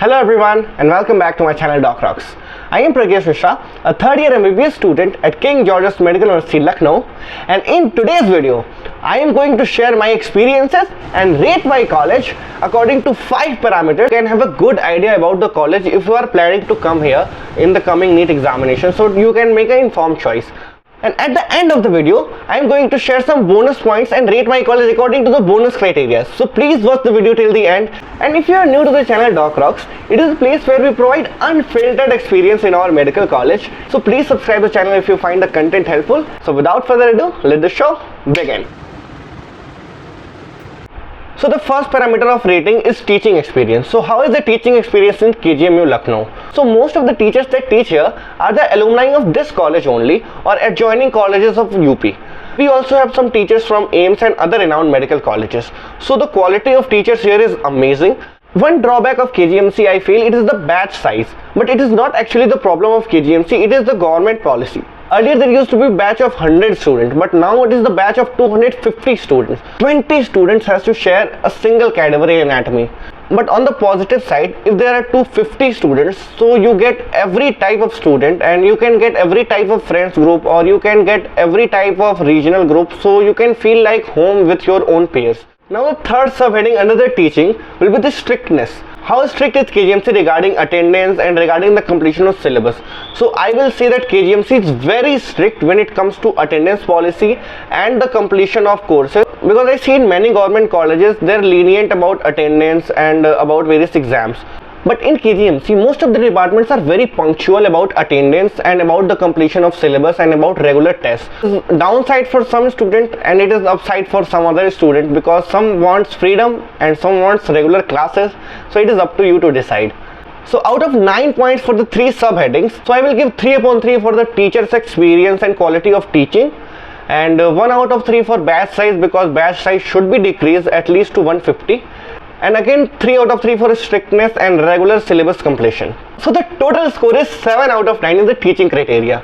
Hello everyone and welcome back to my channel Doc Rocks. I am Pragesh Mishra, a third year MBBS student at King George's Medical University, Lucknow, and in today's video, I am going to share my experiences and rate my college according to 5 parameters. You can have a good idea about the college if you are planning to come here in the coming NEET examination, so you can make an informed choice. And at the end of the video, I am going to share some bonus points and rate my college according to the bonus criteria. So please watch the video till the end. And if you are new to the channel Doc Rocks, it is a place where we provide unfiltered experience in our medical college. So please subscribe to the channel if you find the content helpful. So without further ado, let the show begin. So the first parameter of rating is teaching experience. So how is the teaching experience in KGMU Lucknow? So most of the teachers that teach here are the alumni of this college only or adjoining colleges of UP. We also have some teachers from AIIMS and other renowned medical colleges. So the quality of teachers here is amazing. One drawback of KGMC, I feel, it is the batch size, but it is not actually the problem of KGMC, it is the government policy. Earlier there used to be a batch of 100 students, but now it is the batch of 250 students. 20 students has to share a single cadaveric anatomy. But on the positive side, if there are 250 students, so you get every type of student and you can get every type of friends group or you can get every type of regional group, so you can feel like home with your own peers. Now the third subheading under the teaching will be the strictness. How strict is KGMC regarding attendance and regarding the completion of syllabus? So I will say that KGMC is very strict when it comes to attendance policy and the completion of courses, because I see in many government colleges they are lenient about attendance and about various exams. But in KGMC, most of the departments are very punctual about attendance and about the completion of syllabus and about regular tests. It is downside for some student and it is upside for some other student, because some wants freedom and some wants regular classes. So it is up to you to decide. So out of 9 points for the 3 subheadings, so I will give 3/3 for the teacher's experience and quality of teaching, and 1 out of 3 for batch size, because batch size should be decreased at least to 150. And again 3 out of 3 for strictness and regular syllabus completion. So the total score is 7 out of 9 in the teaching criteria.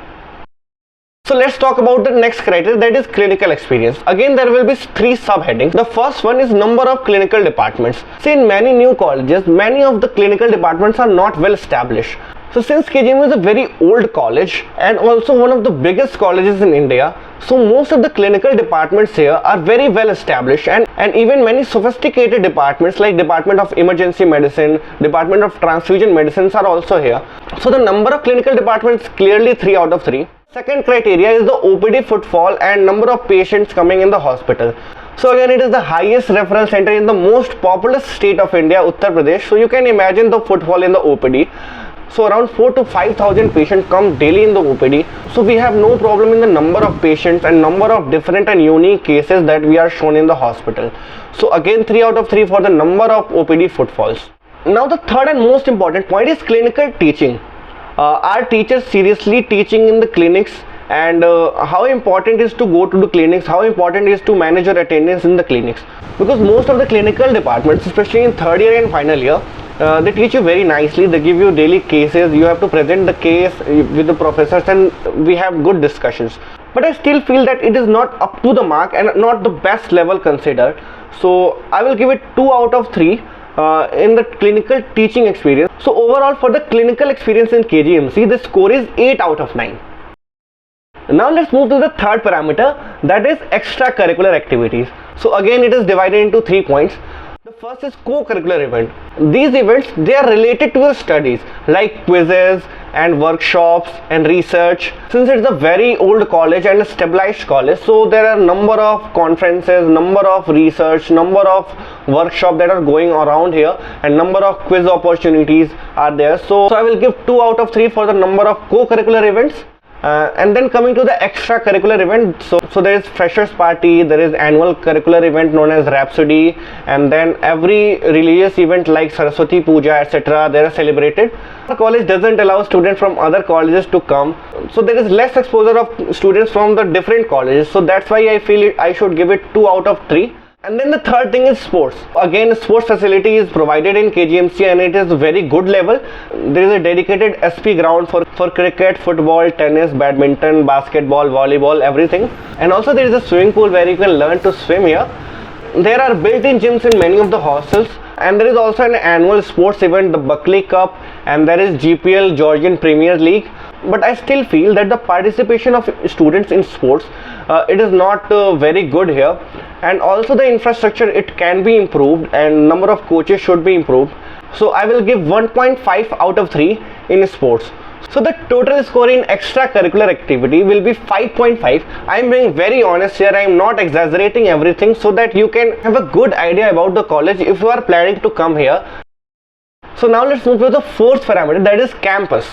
So let's talk about the next criteria, that is clinical experience. Again there will be 3 subheadings. The first one is number of clinical departments. See, in many new colleges, many of the clinical departments are not well established. So since KGMU is a very old college and also one of the biggest colleges in India, so most of the clinical departments here are very well established, and even many sophisticated departments like Department of Emergency Medicine, Department of Transfusion Medicines are also here. So the number of clinical departments clearly 3 out of 3. Second criteria is the OPD footfall and number of patients coming in the hospital. So again it is the highest referral center in the most populous state of India, Uttar Pradesh. So you can imagine the footfall in the OPD. So around 4,000 to 5,000 patients come daily in the OPD. So we have no problem in the number of patients and number of different and unique cases that we are shown in the hospital. So again 3 out of 3 for the number of OPD footfalls. Now the third and most important point is clinical teaching. Are teachers seriously teaching in the clinics, and how important is to go to the clinics, how important is to manage your attendance in the clinics, because most of the clinical departments, especially in third year and final year, they teach you very nicely. They give you daily cases, you have to present the case with the professors and we have good discussions. But I still feel that it is not up to the mark and not the best level considered. So I will give it 2 out of 3 in the clinical teaching experience. So overall for the clinical experience in KGMC, the score is 8 out of 9. Now let's move to the third parameter, that is extracurricular activities. So again it is divided into 3 points. The first is co-curricular event. These events, they are related to your studies, like quizzes and workshops and research. Since it's a very old college and a stabilized college, so there are number of conferences, number of research, number of workshops that are going around here, and number of quiz opportunities are there. So I will give 2 out of 3 for the number of co-curricular events. And then coming to the extracurricular event, so there is freshers party, there is annual curricular event known as Rhapsody, and then every religious event like Saraswati Puja, etc., they are celebrated. The college doesn't allow students from other colleges to come, so there is less exposure of students from the different colleges. So that's why I feel I should give it 2 out of 3. And then the third thing is sports. Again, sports facility is provided in KGMC and it is very good level. There is a dedicated SP ground for cricket, football, tennis, badminton, basketball, volleyball, everything. And also there is a swimming pool where you can learn to swim here. There are built-in gyms in many of the hostels, And there is also an annual sports event, the Buckley Cup, and there is GPL, Georgian Premier League. But I still feel that the participation of students in sports, it is not very good here, and also the infrastructure, it can be improved, and number of coaches should be improved. So I will give 1.5 out of 3 in sports. So the total score in extracurricular activity will be 5.5. I am being very honest here, I am not exaggerating everything, so that you can have a good idea about the college if you are planning to come here. So now let's move to the fourth parameter, that is campus.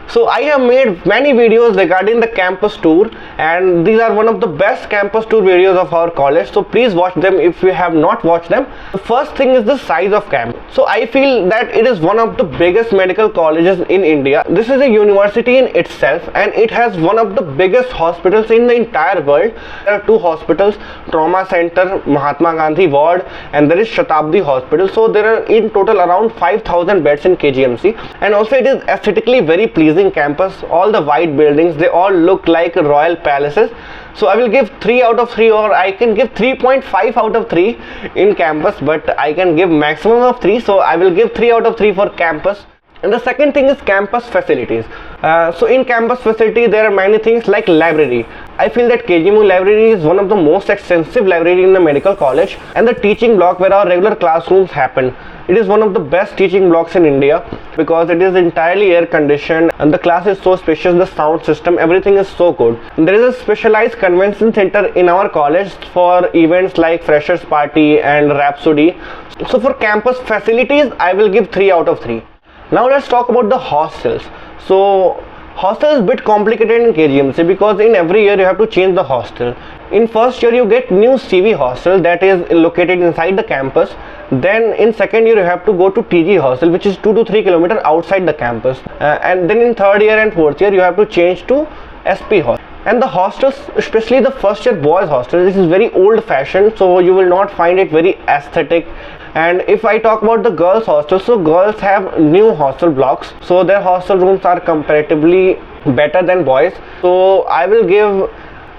So I have made many videos regarding the campus tour, and these are one of the best campus tour videos of our college, so please watch them if you have not watched them. The first thing is the size of campus. So I feel that it is one of the biggest medical colleges in India. This is a university in itself, and it has one of the biggest hospitals in the entire world. There are 2 hospitals, Trauma Center, Mahatma Gandhi Ward, and there is Shatabdi Hospital. So there are in total around 5,000 beds in KGMC, and also it is aesthetically very pleasing campus. All the white buildings, they all look like royal palaces. So I will give 3 out of 3, or I can give 3.5 out of 3 in campus, but I can give maximum of 3, so I will give 3 out of 3 for campus. And the second thing is campus facilities. So in campus facility there are many things like library. I feel that KGMU library is one of the most extensive library in the medical college, and the teaching block where our regular classrooms happen. It is one of the best teaching blocks in India because it is entirely air conditioned, and the class is so spacious, the sound system, everything is so good. There is a specialized convention center in our college for events like freshers party and Rhapsody. So for campus facilities I will give 3 out of 3. Now let's talk about the hostels. So hostel is a bit complicated in KGMC because in every year you have to change the hostel. In first year you get new CV hostel that is located inside the campus. Then in second year you have to go to TG hostel, which is 2 to 3 kilometers outside the campus. And then in third year and fourth year you have to change to SP hostel. And the hostels, especially the first year boys hostel, this is very old fashioned, so you will not find it very aesthetic. And if I talk about the girls hostel, so girls have new hostel blocks, so their hostel rooms are comparatively better than boys. So I will give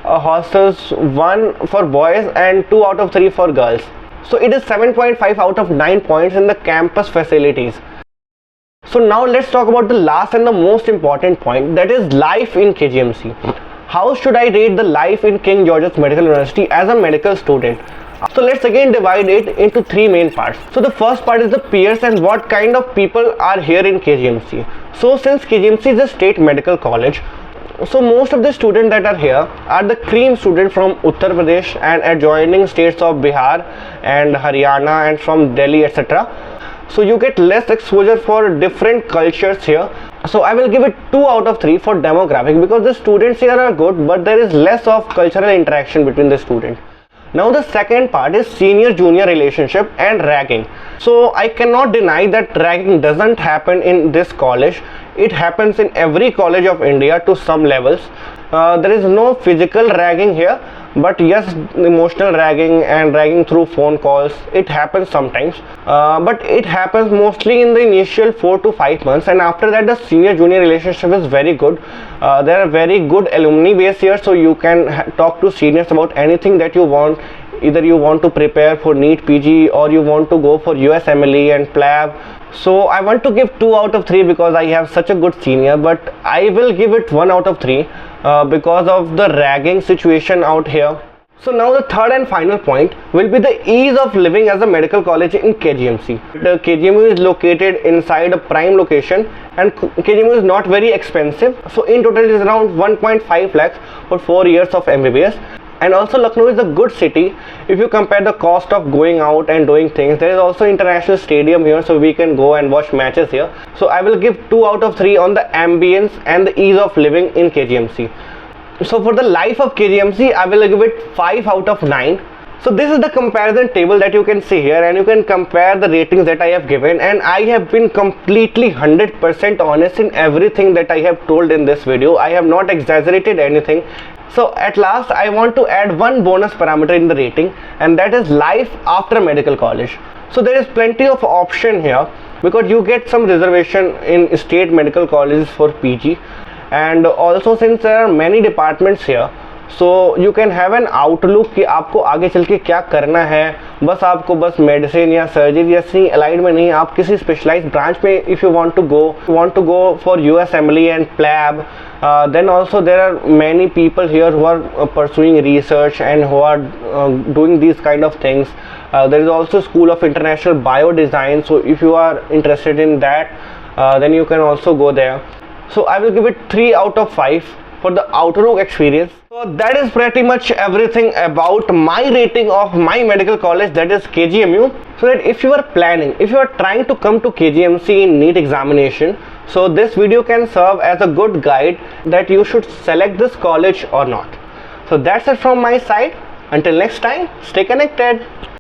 hostels 1 for boys and 2 out of 3 for girls. So it is 7.5 out of 9 points in the campus facilities. So now let's talk about the last and the most important point, that is life in KGMC. How should I rate the life in King George's Medical University as a medical student? So let's again divide it into 3 main parts. So the first part is the peers and what kind of people are here in KGMC. So since KGMC is a state medical college, so most of the students that are here are the cream students from Uttar Pradesh and adjoining states of Bihar and Haryana and from Delhi, etc. So you get less exposure for different cultures here. So I will give it 2 out of 3 for demographic because the students here are good, but there is less of cultural interaction between the students. Now the second part is senior junior relationship and ragging. So I cannot deny that ragging doesn't happen in this college. It happens in every college of India to some levels. There is no physical ragging here, but yes, emotional ragging and ragging through phone calls, it happens sometimes, but it happens mostly in the initial 4 to 5 months, and after that the senior junior relationship is very good. There are very good alumni base here, so you can talk to seniors about anything that you want. Either you want to prepare for NEET PG or you want to go for USMLE and PLAB. So I want to give 2 out of 3 because I have such a good senior, but I will give it 1 out of 3 because of the ragging situation out here. So now the third and final point will be the ease of living as a medical college in KGMC. The KGMU is located inside a prime location and KGMU is not very expensive. So in total it is around 1.5 lakhs for 4 years of MBBS. And also Lucknow is a good city if you compare the cost of going out and doing things. There is also international stadium here, so we can go and watch matches here. So I will give 2 out of 3 on the ambience and the ease of living in KGMC. So for the life of KGMC, I will give it 5 out of 9. So this is the comparison table that you can see here, and you can compare the ratings that I have given, and I have been completely 100% honest in everything that I have told in this video. I have not exaggerated anything. So at last I want to add one bonus parameter in the rating, and that is life after medical college. So there is plenty of option here because you get some reservation in state medical colleges for PG, and also since there are many departments here, so you can have an outlook कि आपको आगे चल के क्या करना है। बस आपको बस मेडिसिन या सर्जरी जैसी अलाइड में नहीं, आप किसी स्पेशलाइज्ड ब्रांच में if you want to go for USMLE and PLAB, then also there are many people here who are pursuing research and who are doing these kind of things. There is also School of International Biodesign, so if you are interested in that, then you can also go there. So I will give it 3 out of 5 for the Outlook experience. So that is pretty much everything about my rating of my medical college, that is KGMU. So that if you are planning, if you are trying to come to KGMC in NEET examination, so this video can serve as a good guide that you should select this college or not. So that's it from my side. Until next time, stay connected.